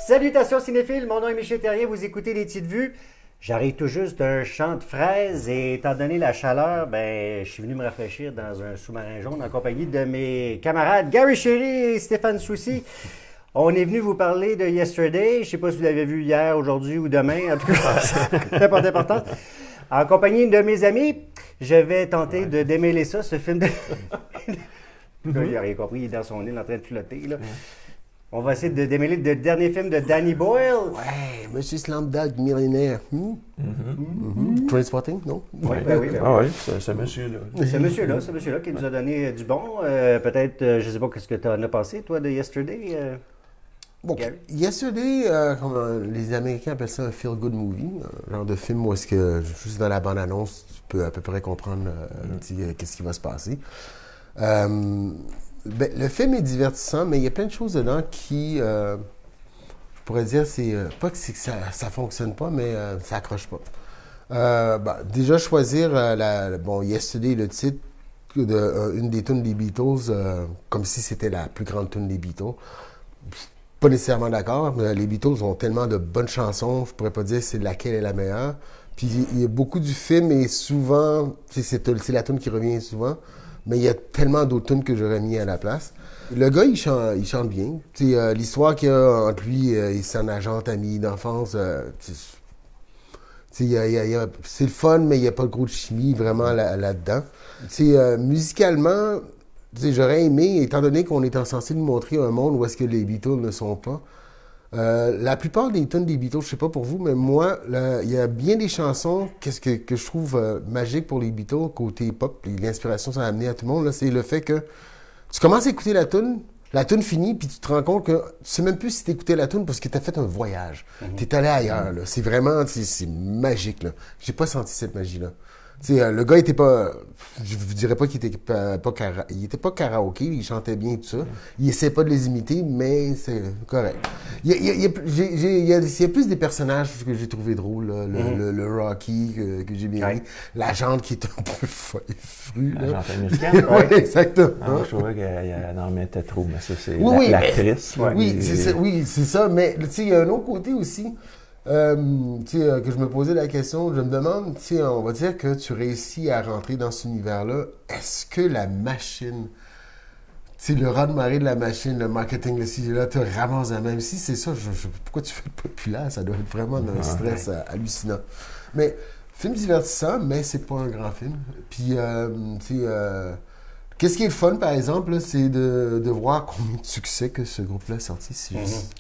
Salutations cinéphiles, mon nom est Michel Terrien, vous écoutez Les Petites Vues. J'arrive tout juste d'un champ de fraises et étant donné la chaleur, je suis venu me rafraîchir dans un sous-marin jaune en compagnie de mes camarades Gary Chéry et Stéphane Soucy. On est venu vous parler de Yesterday, je ne sais pas si vous l'avez vu hier, aujourd'hui ou demain, en tout cas, c'est pas important. En compagnie de mes amis, je vais tenter de démêler ça, ce film de... Là, il n'a rien compris, il est dans son île en train de flotter, là. On va essayer de démêler le dernier film de Danny Boyle. Ouais, Monsieur Slumdog millionnaire. Trainspotting, non? Oui, ce monsieur-là. Ce monsieur-là qui nous a donné du bon. Peut-être, je ne sais pas ce que tu en as pensé, toi, de Yesterday. Bon, Yesterday, comme les Américains appellent ça un feel-good movie, un genre de film où est-ce que, juste dans la bande-annonce, tu peux à peu près comprendre qu'est-ce qui va se passer. Le film est divertissant, mais il y a plein de choses dedans qui, je pourrais dire, c'est pas que ça fonctionne pas, mais ça accroche pas. Déjà, choisir Yesterday, le titre d'une des tunes des Beatles, comme si c'était la plus grande tune des Beatles. Pas nécessairement d'accord, mais les Beatles ont tellement de bonnes chansons, je pourrais pas dire c'est laquelle est la meilleure. Puis il y a beaucoup du film et souvent, c'est la tune qui revient souvent. Mais il y a tellement d'autres tunes que j'aurais mis à la place. Le gars, il chante bien. L'histoire qu'il y a entre lui et son agente amie d'enfance, c'est le fun, mais il n'y a pas de gros de chimie vraiment là-dedans. Musicalement, j'aurais aimé, étant donné qu'on est censé nous montrer un monde où est-ce que les Beatles ne sont pas. La plupart des tunes des Beatles, je sais pas pour vous, mais moi, il y a bien des chansons que je trouve magiques pour les Beatles, côté pop, l'inspiration ça a amené à tout le monde, là, c'est le fait que tu commences à écouter la tune finit, puis tu te rends compte que tu sais même plus si t'écoutais la tune parce que t'as fait un voyage. T'es allé ailleurs, là. C'est vraiment, c'est magique, là. J'ai pas senti cette magie-là. Le gars était pas, je vous dirais pas qu'il était il était pas karaoké, il chantait bien tout ça. Il essaie pas de les imiter, mais c'est correct. Il y a plus des personnages que j'ai trouvé drôles, là. Le Rocky que j'ai bien aimé, la jante qui est un peu folle frue. La jante américaine. Oui, exactement. Ah, je trouvais qu'elle en mettait trop, mais ça c'est l'actrice. Oui, c'est ça, mais il y a un autre côté aussi. Que je me posais la question, je me demande, on va dire que tu réussis à rentrer dans cet univers-là, est-ce que la machine, le raz-de-marée de la machine, le marketing, le CGI-là, te ramasse à même si c'est ça, pourquoi tu fais le populaire? Ça doit être vraiment un stress hallucinant. Mais, film divertissant, mais c'est pas un grand film. Puis, qu'est-ce qui est le fun, par exemple, là, c'est de voir combien de succès que ce groupe-là a sorti. C'est juste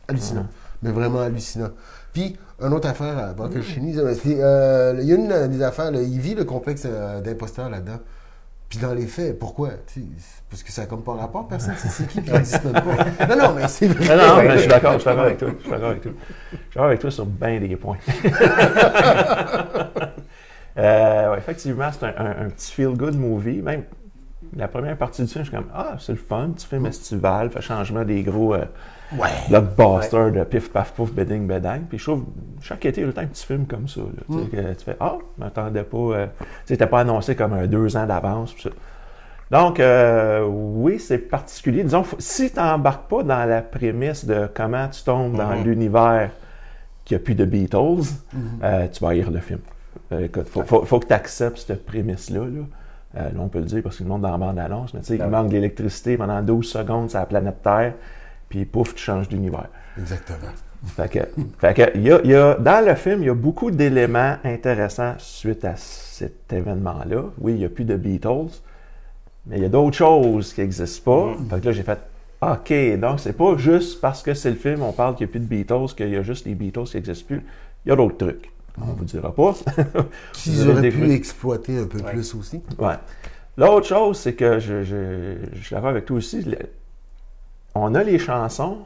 hallucinant. Mais vraiment hallucinant. Puis, une autre affaire, avant que je finisse, il y a une des affaires, là, il vit le complexe d'imposteur là-dedans. Puis dans les faits, pourquoi? Parce que ça n'a comme pas rapport, personne ne sait qui n'existe même pas. Non, mais c'est vrai. Non, mais je suis d'accord avec toi. Je suis d'accord avec toi sur bien des points. Effectivement, c'est un petit feel-good movie. Même la première partie du film, je suis comme, c'est le fun, petit film estival, fait changement des gros blockbusters de pif, paf, pouf, bedding, bedang. Puis je trouve, chaque été, il y a tout un petit film comme ça. Là, que tu fais, je m'attendais pas. C'était pas annoncé comme 2 ans d'avance. Ça. Donc, oui, c'est particulier. Disons, si tu n'embarques pas dans la prémisse de comment tu tombes dans l'univers qu'il n'y a plus de Beatles, tu vas haïr le film. Écoute, faut que tu acceptes cette prémisse-là. Là, on peut le dire parce que le monde dans la bande-annonce, mais tu sais, il manque d'électricité pendant 12 secondes sur la planète Terre, puis pouf, tu changes d'univers. Exactement. Fait que dans le film, il y a beaucoup d'éléments intéressants suite à cet événement-là. Oui, il n'y a plus de Beatles, mais il y a d'autres choses qui n'existent pas. Fait que là, j'ai fait, OK, donc c'est pas juste parce que c'est le film, on parle qu'il n'y a plus de Beatles, qu'il y a juste les Beatles qui n'existent plus. Il y a d'autres trucs. On ne vous dira pas. Qu'ils auraient pu exploiter un peu plus aussi. Ouais. L'autre chose, c'est que je suis d'accord avec toi aussi. On a les chansons,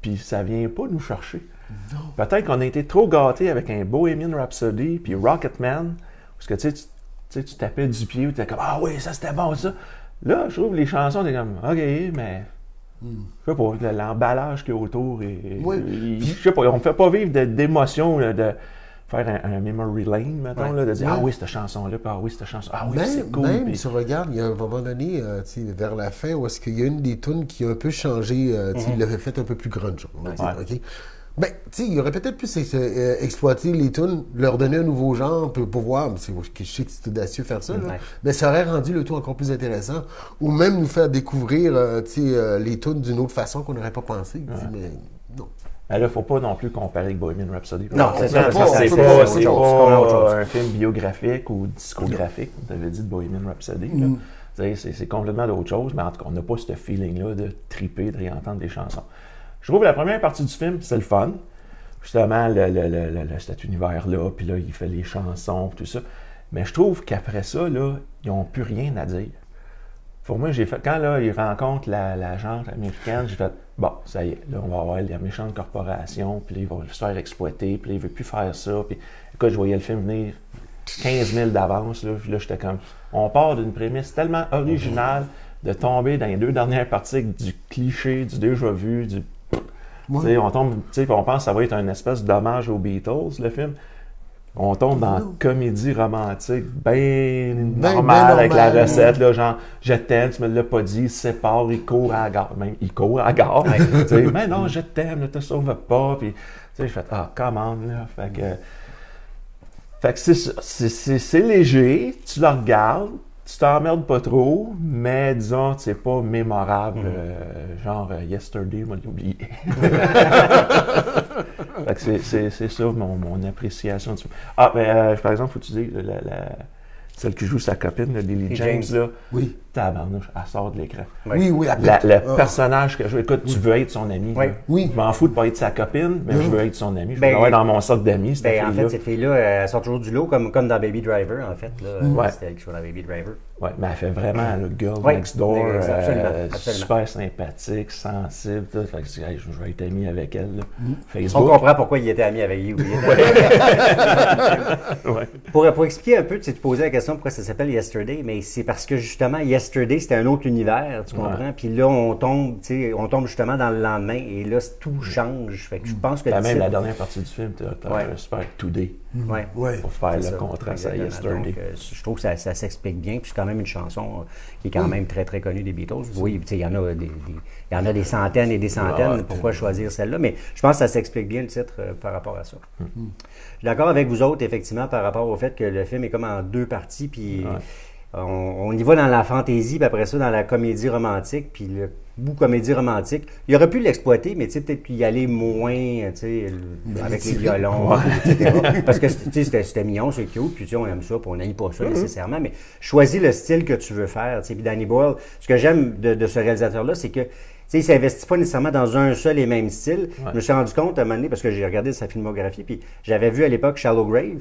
puis ça vient pas nous chercher. Non. Peut-être qu'on a été trop gâtés avec un Bohemian Rhapsody, puis Rocketman, parce que tu tapais du pied, tu étais comme, oui, ça c'était bon, ça. Là, je trouve les chansons, t'es comme, OK, mais je sais pas, l'emballage qu'il y a autour, je sais pas, on me fait pas vivre d'émotions, faire un memory lane, mettons, là, de dire, ah oui, cette chanson-là, puis ah oui, cette chanson, ah oui, c'est cool. Même, puis... tu regardes, il y a un moment donné, vers la fin, où est-ce qu'il y a une des tunes qui a un peu changé, il l'avait fait un peu plus grunge, on va dire, OK? Ben, tu sais, il aurait peut-être pu exploiter les tunes, leur donner un nouveau genre pour voir, je sais que c'est audacieux faire ça, là, mais ça aurait rendu le tout encore plus intéressant, ou même nous faire découvrir, les tunes d'une autre façon qu'on n'aurait pas pensé, mais non. Là, il ne faut pas non plus comparer avec Bohemian Rhapsody. Non, c'est ça. C'est pas un film biographique ou discographique, comme tu avais dit de Bohemian Rhapsody. C'est complètement d'autre chose, mais en tout cas, on n'a pas ce feeling-là de triper, de réentendre des chansons. Je trouve que la première partie du film, c'est le fun. Justement, cet univers-là, puis là, il fait les chansons, tout ça. Mais je trouve qu'après ça, là, ils n'ont plus rien à dire. Pour moi, quand là, ils rencontrent la gente américaine, j'ai fait, bon, ça y est, là, on va avoir la méchante corporation, puis là, ils vont se faire exploiter, puis là, ils ne veulent plus faire ça. Puis, écoute, je voyais le film venir 15 000 d'avance, là, puis là, j'étais comme, on part d'une prémisse tellement originale de tomber dans les 2 dernières parties du cliché, du déjà vu, du... On tombe, on pense que ça va être un espèce d'hommage aux Beatles, le film. On tombe dans une comédie romantique bien normale avec la recette, là, genre « Je t'aime, tu me l'as pas dit, il se sépare, il court à la gare. » Même, il court à la gare. « Mais non, je t'aime, ne te sauve pas. » Puis, je fais « Ah, commande, là. » Fait que c'est léger, tu le regardes, tu t'emmerdes pas trop, mais disons, c'est pas mémorable, genre Yesterday, on l'a oublié. Fait que c'est ça mon appréciation. Ah, mais par exemple, faut-tu dire, celle qui joue sa copine, Lily James, là, oui. Tabarnouche, elle sort de l'écran. Oui, Le personnage que je joue, écoute, tu veux être son ami. Oui. Oui. Je m'en fous de pas être sa copine, mais je veux être son ami. Je veux l'avoir dans mon cercle d'amis, cette fille-là. En fait, cette fille-là, elle sort toujours du lot, comme dans Baby Driver, en fait. C'était elle qui joue dans Baby Driver. Oui, mais elle fait vraiment le girl next door, super sympathique, sensible. Tout. Fait que je vais être ami avec elle. Là. Facebook. On comprend pourquoi il était ami avec you. Pour expliquer un peu, tu posais la question pourquoi ça s'appelle Yesterday, mais c'est parce que justement, Yesterday, c'était un autre univers, tu comprends? Puis là, on tombe justement dans le lendemain et là, tout change. Fait que je pense que même la dernière partie du film, tu as un super Today pour faire le contraste à Yesterday. Donc, je trouve que ça s'explique bien. Puis c'est quand même une chanson qui est quand même très, très connue des Beatles. Oui, il y en a des centaines et des centaines. Pourquoi choisir celle-là? Mais je pense que ça s'explique bien le titre par rapport à ça. Je suis d'accord avec vous autres, effectivement, par rapport au fait que le film est comme en 2 parties. Puis on y va dans la fantaisie, puis après ça, dans la comédie romantique. Puis le bout comédie romantique, il aurait pu l'exploiter, mais peut-être y aller moins, avec les violons, etc. Parce que c'était mignon, c'est cute, puis on aime ça, puis on n'aime pas ça nécessairement, mais choisis le style que tu veux faire. Puis Danny Boyle, ce que j'aime de ce réalisateur-là, c'est que il ne s'investit pas nécessairement dans un seul et même style. Je me suis rendu compte à un moment donné, parce que j'ai regardé sa filmographie, puis j'avais vu à l'époque Shallow Grave,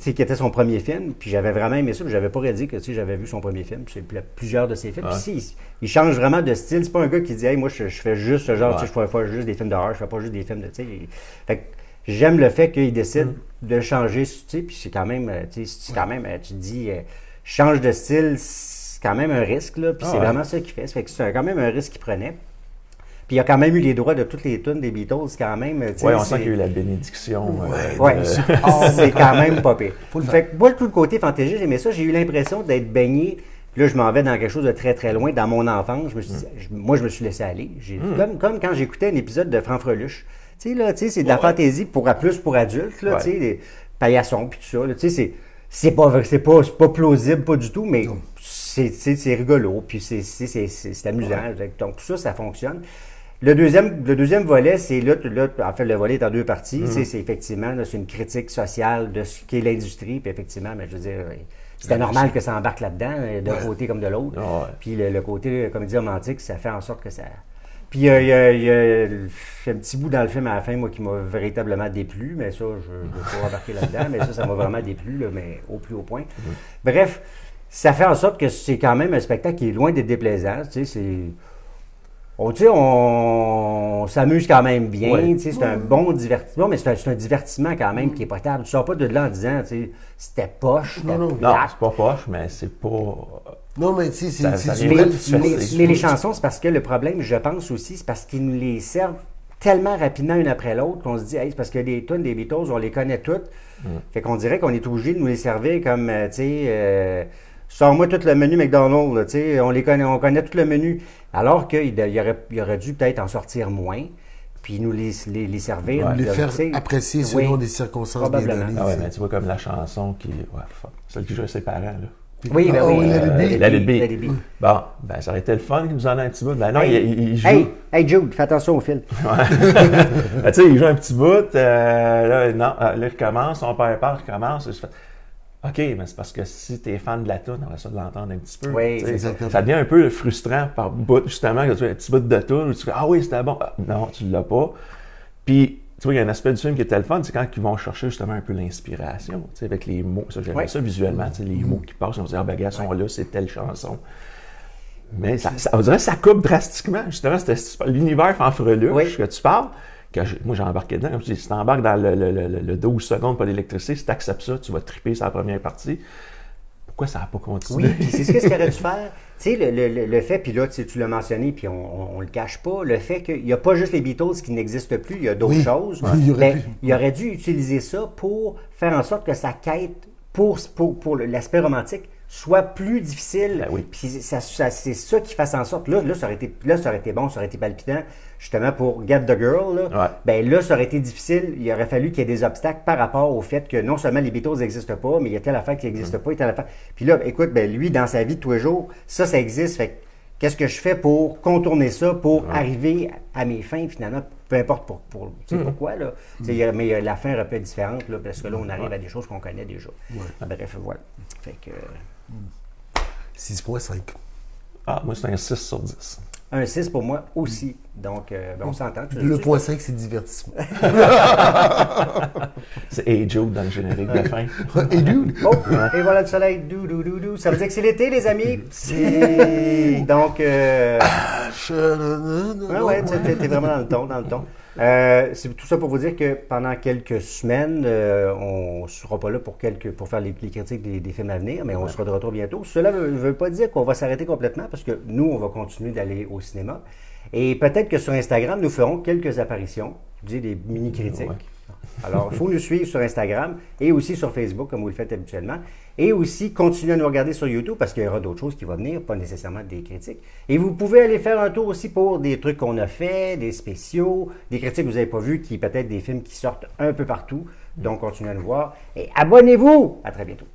qui était son premier film, puis j'avais vraiment aimé ça, puis j'avais pas réalisé que j'avais vu son premier film, puis plusieurs de ses films. Puis il change vraiment de style. C'est pas un gars qui dit « Hey, moi, je fais juste ce genre, je fais pas juste des films d'horreur, je fais pas juste des films de... » Fait que j'aime le fait qu'il décide de changer, puis c'est quand même, tu te dis, change de style, c'est quand même un risque, là, puis c'est vraiment ça qu'il fait. Ça fait que c'est quand même un risque qu'il prenait. Puis il a quand même eu les droits de toutes les tunes des Beatles, quand même. Oui, on sent qu'il y a eu la bénédiction. C'est quand même pas pire. Fait que moi, tout le côté fantasy, j'aimais ça. J'ai eu l'impression d'être baigné. Là, je m'en vais dans quelque chose de très, très loin. Dans mon enfance, je me suis laissé aller. Comme quand j'écoutais un épisode de Franfreluche. Tu sais, c'est de la fantaisie plus pour adultes, là, tu sais, des paillassons, puis tout ça. Tu sais, c'est pas plausible, pas du tout, mais c'est rigolo, puis c'est amusant. Donc, tout ça, ça fonctionne. Le deuxième volet, c'est là, en fait, le volet est en 2 parties. C'est effectivement, là, c'est une critique sociale de ce qu'est l'industrie. Puis effectivement, mais je veux dire, c'était normal que ça embarque là-dedans, d'un côté comme de l'autre. Puis le côté comédie romantique, ça fait en sorte que ça... Puis il y a un petit bout dans le film à la fin, moi, qui m'a véritablement déplu, mais ça, je ne vais pas embarquer là-dedans, mais ça m'a vraiment déplu, là, mais au plus haut point. Bref, ça fait en sorte que c'est quand même un spectacle qui est loin d'être déplaisant, tu sais, on s'amuse quand même bien, c'est un bon divertissement, mais c'est un divertissement quand même qui est potable. Tu sors pas de là en disant, c'était poche. Non, c'est pas poche, mais c'est pas... Non, mais tu sais, mais les chansons, c'est parce que le problème, je pense aussi, c'est parce qu'ils nous les servent tellement rapidement une après l'autre qu'on se dit, hey, c'est parce que les tunes des Beatles, on les connaît toutes. Fait qu'on dirait qu'on est obligé de nous les servir comme, tu sais, sors-moi tout le menu McDonald's, là, tu sais, on connaît tout le menu. Alors qu'il aurait dû peut-être en sortir moins, puis nous les servir. Les faire tu sais, apprécier selon des circonstances bien probablement. données. Ah ouais, mais tu vois comme la chanson qui... Ouais, celle qui joue à ses parents, là. Oui, ben oui. Let It Be. Let It Be. Let It Be. Bon, ben ça aurait été le fun qu'il nous en ait un petit bout. Ben non, il joue... Hey, Jude, fais attention au fil. Ben, tu sais, il joue un petit bout, là, non, là, il recommence, son père part, il recommence, et je fais... OK, mais c'est parce que si t'es fan de la toune, on va ça de l'entendre un petit peu. Oui, tu sais, exactement. ça devient un peu frustrant par bout, justement, que tu as un petit bout de toune, où tu fais « Ah oui, c'était bon! Ah, non, tu l'as pas. » Puis, tu vois, il y a un aspect du film qui est le fun, c'est quand ils vont chercher justement un peu l'inspiration, tu sais, avec les mots. Ça, j'aime ça visuellement, tu sais, les mots qui passent, on se dit « Ah, ben, gars, sont là, c'est telle chanson. » Mais on dirait que ça coupe drastiquement, justement, l'univers fanfreluche que tu parles. Moi, j'ai embarqué dedans. Comme je dis, si tu embarques dans le 12 secondes pour l'électricité, si tu acceptes ça, tu vas triper sur la première partie. Pourquoi ça n'a pas continué? Oui, puis c'est ce qu'il aurait dû faire. Tu sais, le fait, puis là, tu l'as mentionné, puis on le cache pas, le fait qu'il n'y a pas juste les Beatles qui n'existent plus, il y a d'autres choses. Il aurait dû utiliser ça pour faire en sorte que sa quête pour l'aspect romantique soit plus difficile. Ben oui. Puis c'est ça qui fasse en sorte. Là, ça aurait été bon, ça aurait été palpitant, justement pour Get the Girl. Là, Ouais. ben là, ça aurait été difficile. Il aurait fallu qu'il y ait des obstacles par rapport au fait que non seulement les Beatles n'existent pas, mais il y a telle affaire qui n'existe pas et telle affaire. Puis là, écoute, ben lui, dans sa vie de tous les jours, ça existe. Fait que qu'est-ce que je fais pour contourner ça, pour arriver à mes fins, finalement, peu importe tu sais pourquoi, là. Mais la fin aurait pu être différente, là, parce que là, on arrive à des choses qu'on connaît déjà. Bref, voilà. Fait que... 6.5. Ah, moi, c'est un 6 sur 10. Un 6 pour moi aussi. Donc, ben, on s'entend. Le point 5, c'est divertissement. C'est Hey Jude dans le générique de fin. Et dude! Oh, et voilà le soleil. Dou. Ça veut dire que c'est l'été, les amis. Donc, ouais, t'es vraiment dans le ton. C'est tout ça pour vous dire que pendant quelques semaines, on ne sera pas là pour faire les critiques des films à venir, mais on sera de retour bientôt. Cela ne veut pas dire qu'on va s'arrêter complètement, parce que nous, on va continuer d'aller au cinéma. Et peut-être que sur Instagram, nous ferons quelques apparitions, des mini-critiques. Ouais. Alors, il faut nous suivre sur Instagram et aussi sur Facebook, comme vous le faites habituellement. Et aussi, continuez à nous regarder sur YouTube parce qu'il y aura d'autres choses qui vont venir, pas nécessairement des critiques. Et vous pouvez aller faire un tour aussi pour des trucs qu'on a fait, des spéciaux, des critiques que vous n'avez pas vues, qui peut-être des films qui sortent un peu partout. Donc, continuez à nous voir. Et abonnez-vous! À très bientôt.